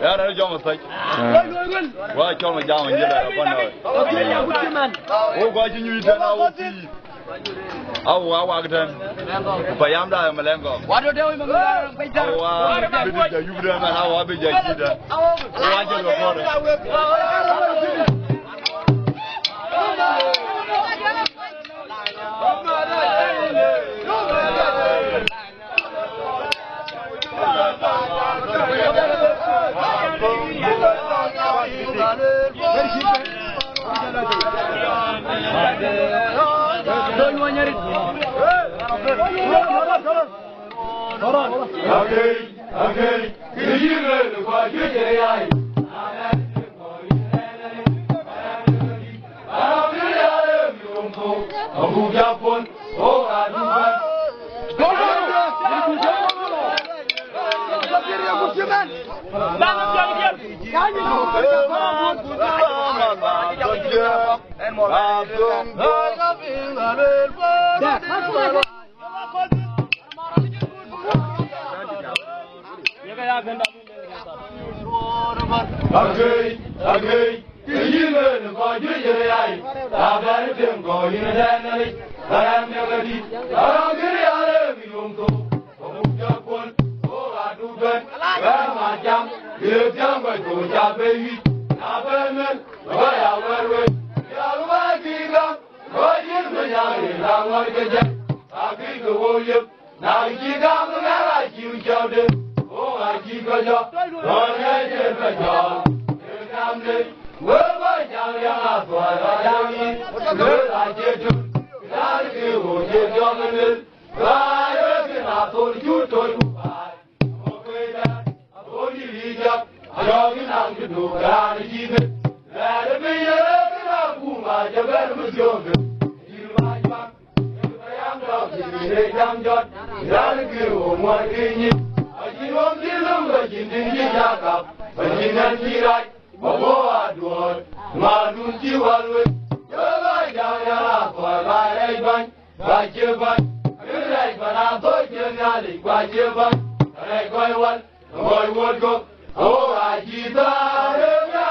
Ya ada jom sai. Wa jom jam je la apa no. Oh gua jinyu ita na wuti. Awa ketan. Bayam dah melengkok. Waduh dewi mengelar pejar. Awa biji yubra man awa biji kita. Awa je lo kor. Okay, you know what you say. Okay, you learn about your eye. I've got a film going in a but I'm never deep. I don't get it out of you. Oh, I do that. Well, my jump, you jump, I go jump, baby. Now, Berman, why I wear it. You're my king up. What is the young? I'm going to get I think the whole year. Now, you got the man like you, Jordan. Oh, I keep a job. Don't get a job. Here comes it. Well, my young, I'm good. I get you. I do get your I told you to buy. Okay, that I told you to jump. I don't know to do that. Let me a boom. I just better with your you might back. I am talking. They come, John. That'll give one thing. I don't give them, but you didn't get up. But you didn't see right. I do it. My do you always. You're right down for my leg, but you're right. But I thought you're not quite your butt. I quite what I would go. Oh, I keep I